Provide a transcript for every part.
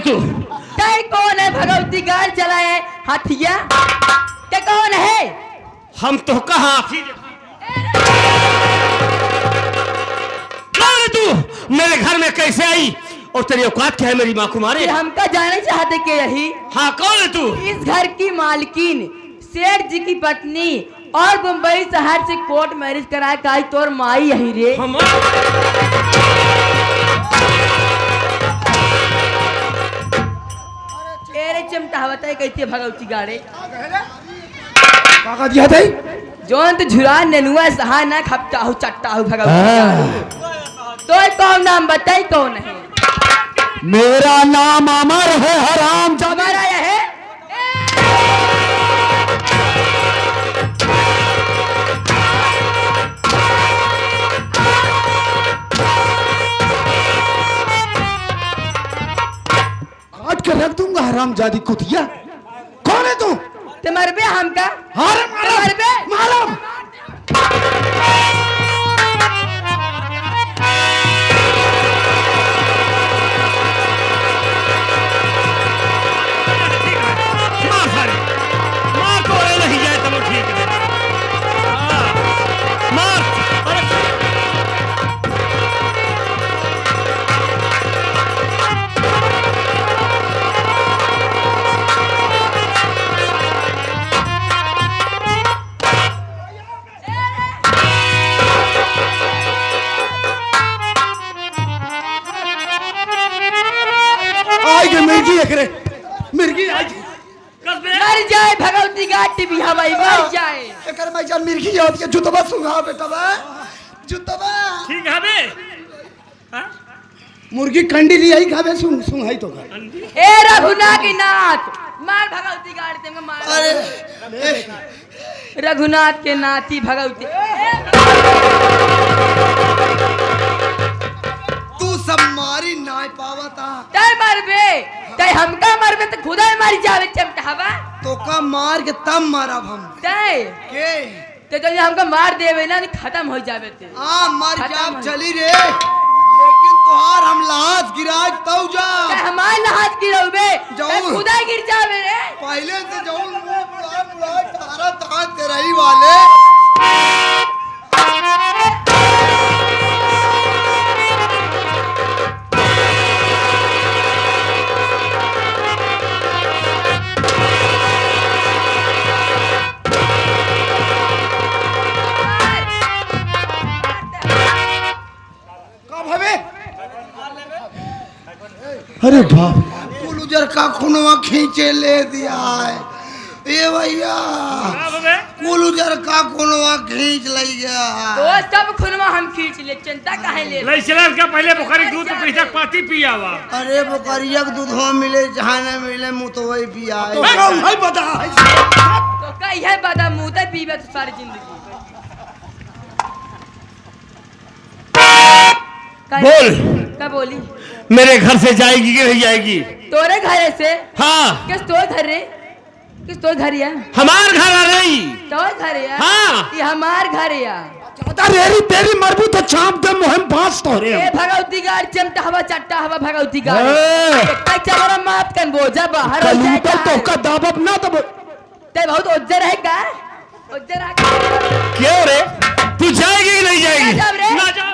तू? तय कौन है भगवती गाड़ चलाए हाथिया? ते कौन है? हम तो कहा हाथी कौन है तू? मेरे घर में कैसे आई और तेरी औकात क्या है मेरी माँ को मारे? हमका जाने चाहते के यही। हाँ कौन है तू? इस घर की मालकिन सेठ जी की पत्नी और मुंबई शहर से कोर्ट मैरिज कराया का तोर माई यही रे। तेरे चिमटा बताए कैसे भगवती गाड़े काका दिया थे जोन तो झुरा नेनुआ सहा ना खपता हो चट्टा हो भगवती गाड़े। तो कौन नाम बताई कौन है? मेरा नाम अमर है हराम हमारा यह है। काट के रख दूंगा हराम जादी कुतिया। कौन है तू? ते मरबे हमका? मरबे मालूम। मिर्गी मर जाए भगवती गाटी भी हवाई मर जाए। एकर मैं जान मिर्गी याद के जुतबा सुंघा बेटा बा जुतबा ठीक है बे। हां मुर्गी कंडी लिया ही खावे सुंघाई तो का। ए रघुनाथ के नाथ मार भगवती गाड़ी ते मार। अरे रघुनाथ के नाती भगवती तू सब मारी नाय पावता। तय मरबे तय हमका मरबे तो खुदा ही मर जावे चमटा हवा। तो का मार के तब मारब हम। तय के ते जल्दी हमका मार देवे ना खत्म हो जावे ते। हां मर जाब चली रे लेकिन तोहार हम लाश गिराज तौ जा। तय हमार लाश गिरौबे तय खुदा गिर जावे रे। पहले से जाऊं मुंह बुला तारा ता तेरा ही वाले। अरे बाप कुलुजर का खुनवा खींचे ले दिया है ए भैया कुलुजर का खुनवा खींच ले गया तो सब खुनवा हम खींच ले चिंता काहे ले ले चला का पहले बुखारी दूध पीता पाती पिया हुआ। अरे बुखारिया के दूध हो मिले जहां न मिले मुंह तो वही पिया है। तो है बता तो कई है बदा मुंह ते पीबे तो सारी जिंदगी। बोल क्या बोली? मेरे घर से जाएगी कि नहीं जाएगी? तोरे घर से? हाँ किस तोर घर रे? किस तोर घर या? हमार घर आ रही। तोर घर या? हाँ ये हमार घर या। ज्यादा रेरी तेरी मरबू तो चाप दे मुहम बांस तोरे। ए भगवती गाड़ चमटा हवा चट्टा हवा भगवती गाड़। एक चबरा मात कन बोझा बाहर हो जाए तो का दाबब ना तो ते बहुत उज्जर है का? उज्जर आ क्यों रे? तू जाएगी कि नहीं जाएगी? ना जा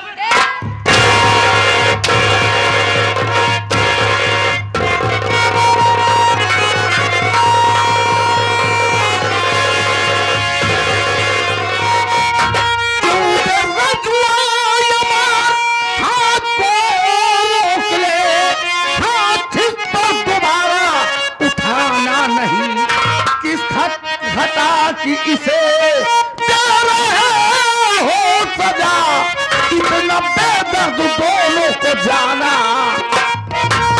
कि इसे हो सजा इतना बेदर्द दोनों को जाना।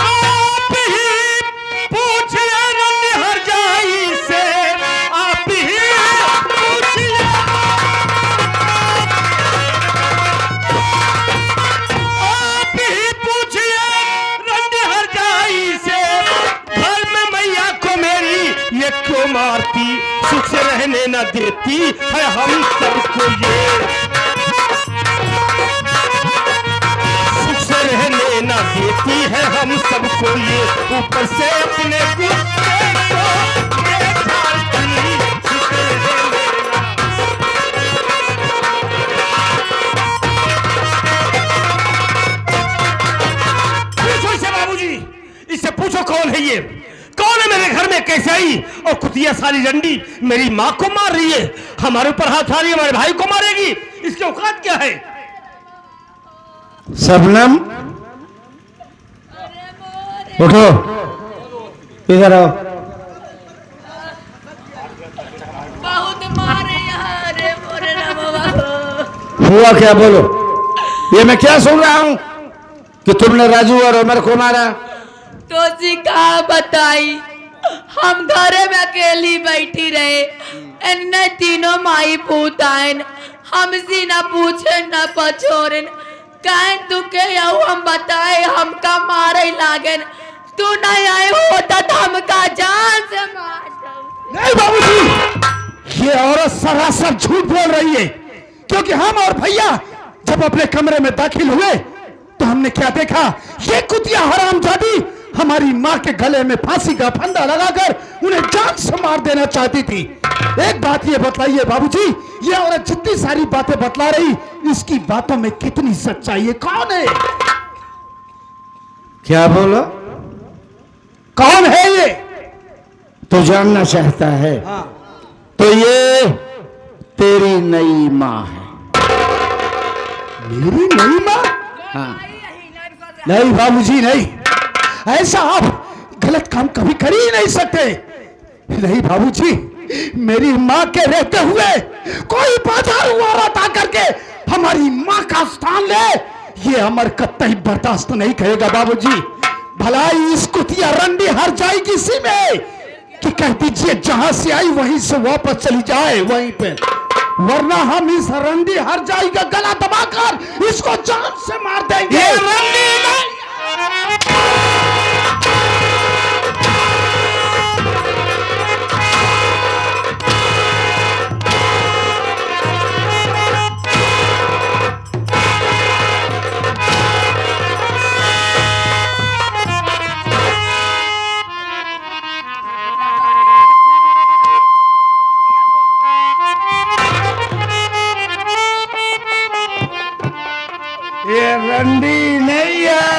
आप ही पूछिए हर जाई से, आप ही पूछिए, आप ही पूछिए हर जाई से, घर में मैया को मेरी ये क्यों मारती, सुख से रहने न देती है हम सबको ये, सुख से रहने न देती देती है हम सबको ये, ऊपर से अपने कुत्ते को ये झाड़ती शुक्र है मेरा। पूछो इसे बाबूजी, इससे पूछो कौन है ये, कौन है मेरे घर में कैसे आई, और कुतिया सारी रंडी मेरी माँ को मार रही है, हमारे ऊपर हाथ उठा रही है, हमारे भाई को मारेगी, इसकी औकात क्या है? शबनम उठो, इधर आओ। बहुत मारे यहाँ रे मोरे ना बाबा। हुआ क्या, बोलो। ये मैं क्या सुन रहा हूँ कि तुमने राजू और उमर को मारा? तो जी कहा बताई, हम घरे में अकेली बैठी रहे, इनने तीनों माई पूत आयन, हमसे न पूछे न पछोरन, कहें तू के यू हम बताए हमका मारे लागन, तू नहीं आए होता तो हमका जान से मार दो। नहीं बाबूजी, ये औरत सरासर झूठ बोल रही है, क्योंकि हम और भैया जब अपने कमरे में दाखिल हुए तो हमने क्या देखा, ये कुतिया हरामजादी हमारी माँ के गले में फांसी का फंदा लगाकर उन्हें जान से मार देना चाहती थी। एक बात ये बताइए बाबूजी, ये औरत जितनी सारी बातें बतला रही, इसकी बातों में कितनी सच्चाई है? कौन है? क्या बोलो? कौन है ये? तो जानना चाहता है? हाँ। तो ये तेरी नई माँ है। मेरी नई माँ? हाँ। नहीं बाबूजी नहीं, ऐसा आप गलत काम कभी कर ही नहीं सकते। नहीं बाबूजी, मेरी माँ के रहते हुए कोई बाजार औरत आकर के हमारी माँ का स्थान ले, ये अमर कतई बर्दाश्त नहीं करेगा बाबूजी। भलाई इस कुतिया रंडी हर जाएगी इसी में कि कह दीजिए जहां से आई वहीं से वापस चली जाए वहीं पे, वरना हम इस रंडी हर जाई का गला दबाकर इसको जान से मार देंगे। ये रंडी नहीं। ये रंडी नहीं है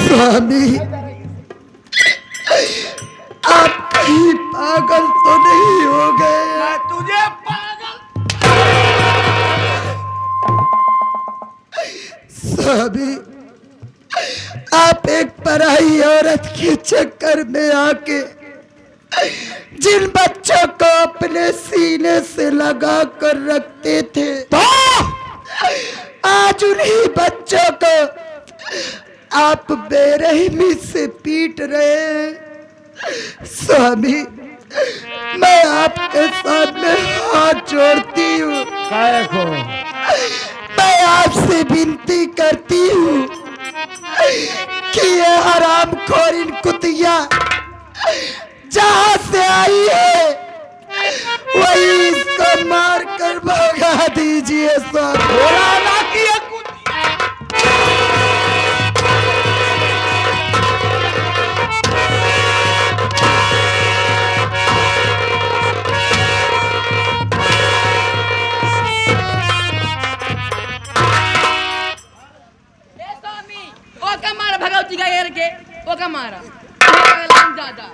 स्वामी, आप कहीं पागल तो नहीं हो गए? तुझे पागल स्वामी, आप एक पराई औरत के चक्कर में आके जिन बच्चों को अपने सीने से लगा कर रखते थे, तो आज उन्हीं बच्चों को आप बेरहमी से पीट रहे हैं। स्वामी, मैं आपके सामने हाथ जोड़ती हूँ, मैं आपसे विनती करती हूँ कि ये हरामखोर इन कुतिया जहाँ से आई है वही इसको मार कर भगा दीजिए। भगवती का एर के ओ का मारा ज्यादा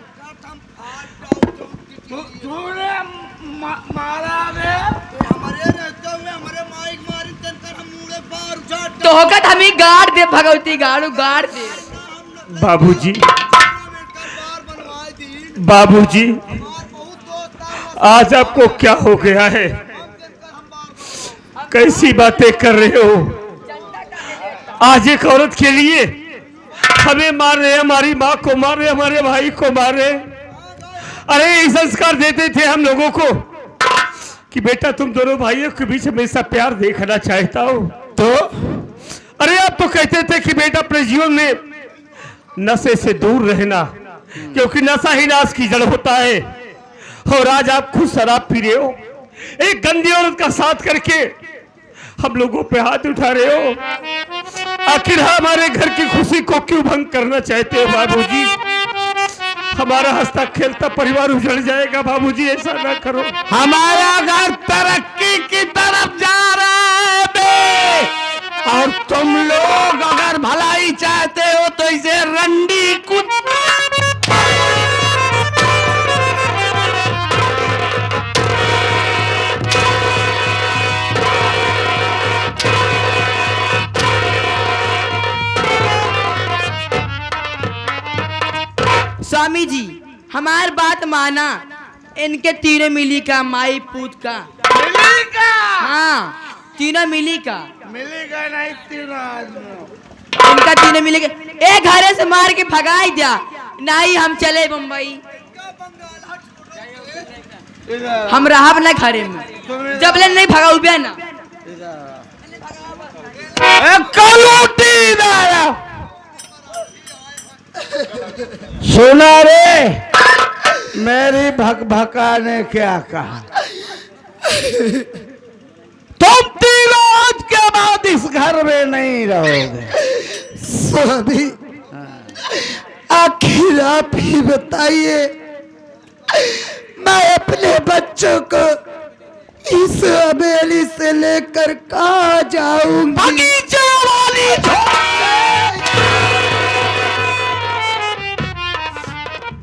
मारा रे हमारे रहते हुए हमारे माइक मारी तनकर हम मुड़े बाहर उछाट तो होकर हमें गाड़ दे, भगवती गाड़ दे। बाबूजी, बार बनवाए दी बाबूजी, हमार बहुत दोस्त आज आपको क्या हो गया है? कैसी बातें कर रहे हो? आज एक औरत के लिए हमें मार रहे, हमारी माँ को मार रहे, हमारे भाई को मार रहे। अरे ये संस्कार देते थे हम लोगों को कि बेटा तुम दोनों भाइयों के बीच हमेशा प्यार देखना चाहता हो, तो अरे आप तो कहते थे कि बेटा अपने जीवन में नशे से दूर रहना, क्योंकि नशा ही नाश की जड़ होता है। और आज आप खुद शराब पी रहे हो, एक गंदी औरत का साथ करके हम लोगों पे हाथ उठा रहे हो। आखिर हमारे घर की खुशी को क्यों भंग करना चाहते हो बाबूजी? हमारा हंसता खेलता परिवार उजड़ जाएगा बाबूजी, ऐसा ना करो। हमारा घर तरक्की की तरफ जा रहा है बे, और तुम लोग अगर भलाई चाहते हो तो इसे रंडी कुत्ता। स्वामी जी हमारी बात माना, इनके तीनों मिली का, माई पूत का। मिलेगा हाँ तीनों मिली का, मिलेगा नहीं तीनों आदमी। इनका तीनों मिली का। एक घरे से मार के भगाई दिया, नहीं हम चले बम्बई, हम रहा ना घरे में, जब ले नहीं भगा उबे ना। सुना रे, मेरी भकभका ने क्या कहा? तुम तीनों आज के बाद इस घर में नहीं रहोगे। स्वामी आखिर आप ही बताइए, मैं अपने बच्चों को इस हवेली से लेकर कहाँ जाऊंगी? बगीचे वाली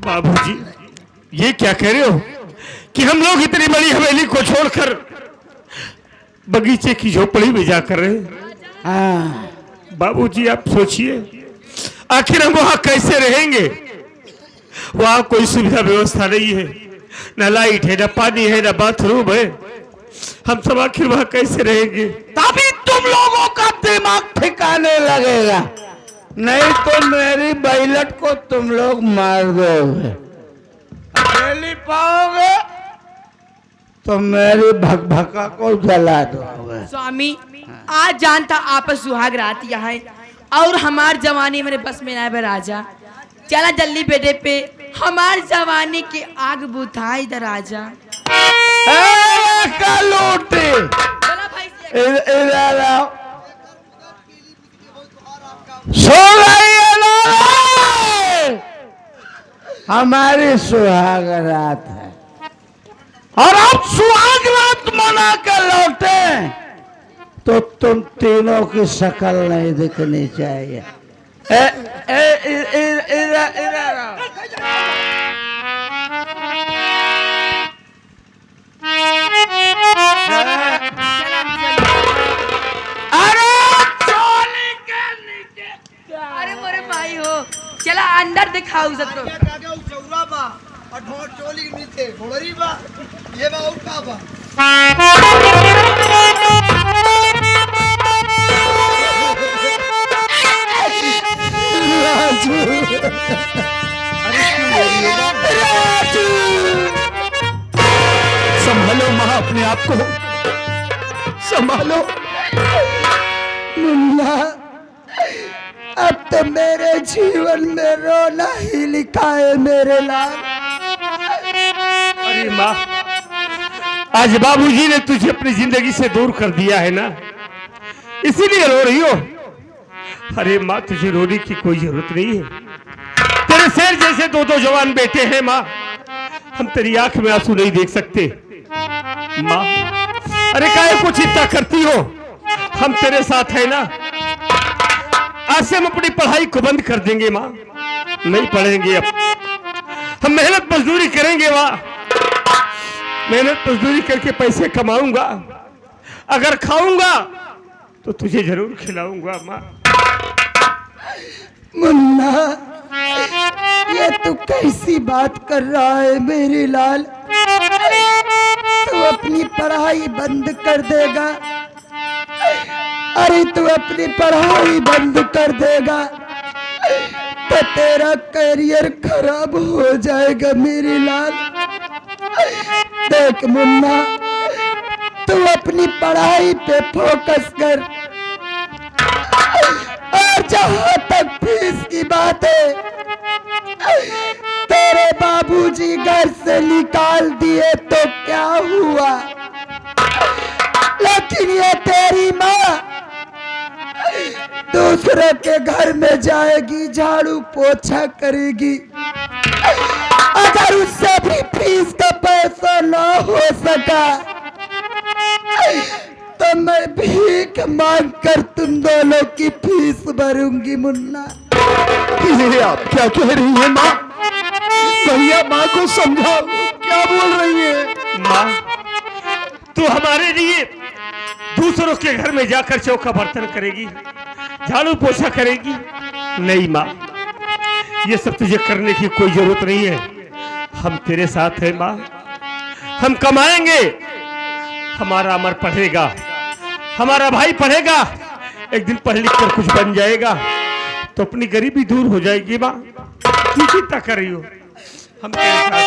बाबूजी ये क्या कह रहे हो कि हम लोग इतनी बड़ी हवेली को छोड़कर बगीचे की झोपड़ी में जाकर रहे? हाँ। बाबूजी आप सोचिए, आखिर हम वहां कैसे रहेंगे? वहां कोई सुविधा व्यवस्था नहीं है, न लाइट है, न पानी है, न बाथरूम है। हम सब आखिर वहां कैसे रहेंगे? तभी तुम लोगों का दिमाग ठिकाने लगेगा, नहीं तो मेरी बैलट को तुम लोग मार दोगे। अकेली पाओगे तो मेरी भकभका को जला दोगे। स्वामी आज जानता आप सुहाग रात यहाँ और हमार जवानी मेरे बस में ना राजा, चला जल्दी बेटे पे हमार जवानी की आग बुझाई द राजा। लूटे इधर आओ, सो रही है ना? हमारी सुहाग रात है और अब सुहाग रात मना कर लौटे तो तुम तीनों की शक्ल नहीं दिखनी चाहिए। इधर आओ। अरे मोरे भाई हो, चला अंदर दिखाऊ सबको। चौरा बा और ढोल चोली के नीचे घोड़री बा, ये बा और का बा। संभालो माँ अपने आप को, संभालो। मुन्ना अब तो मेरे जीवन में रोना ही लिखा है मेरे लाल। अरे माँ, आज बाबूजी ने तुझे अपनी जिंदगी से दूर कर दिया है ना, इसीलिए रो रही हो। अरे माँ तुझे रोने की कोई जरूरत नहीं है, तेरे शेर जैसे दो दो जवान बेटे हैं माँ, हम तेरी आंख में आंसू नहीं देख सकते माँ। अरे काहे को चिंता करती हो, हम तेरे साथ है ना। आज से हम अपनी पढ़ाई को बंद कर देंगे माँ, नहीं पढ़ेंगे अब, हम मेहनत मजदूरी करेंगे माँ। मेहनत मजदूरी करके पैसे कमाऊंगा, अगर खाऊंगा तो तुझे जरूर खिलाऊंगा माँ। मुन्ना ये तू कैसी बात कर रहा है मेरी लाल? तू अपनी पढ़ाई बंद कर देगा? अरे तू अपनी पढ़ाई बंद कर देगा तो तेरा करियर खराब हो जाएगा मेरी लाल। देख मुन्ना, तू अपनी पढ़ाई पे फोकस कर, और जहां तक फीस की बात है, तेरे बाबूजी घर से निकाल दिए तो क्या हुआ, लेकिन ये तेरी माँ दूसरे के घर में जाएगी, झाड़ू पोछा करेगी। अगर उससे भी फीस का पैसा ना हो सका तो मैं भीख मांग कर तुम दोनों की फीस भरूंगी। मुन्ना, ये आप क्या कह रही है माँ? भैया माँ को समझाओ, क्या बोल रही है? माँ, तू हमारे लिए दूसरों के घर में जाकर चौका बर्तन करेगी, झाड़ू पोछा करेगी? नहीं माँ, ये सब तुझे करने की कोई जरूरत नहीं है। हम तेरे साथ हैं माँ, हम कमाएंगे, हमारा अमर पढ़ेगा, हमारा भाई पढ़ेगा, एक दिन पढ़ लिख कर कुछ बन जाएगा तो अपनी गरीबी दूर हो जाएगी। माँ, तू चिंता कर रही हो, हम तेरे साथ हैं।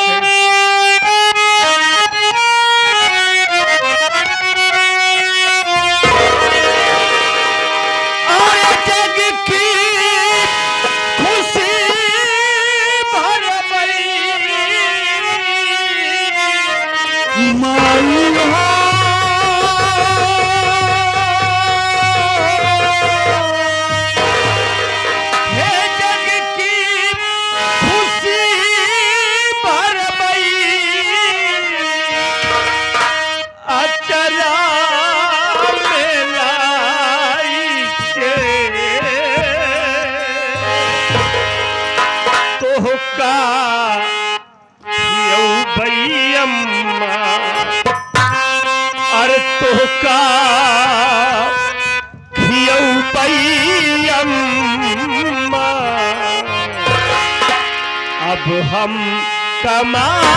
अब हम कमाई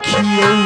खियौ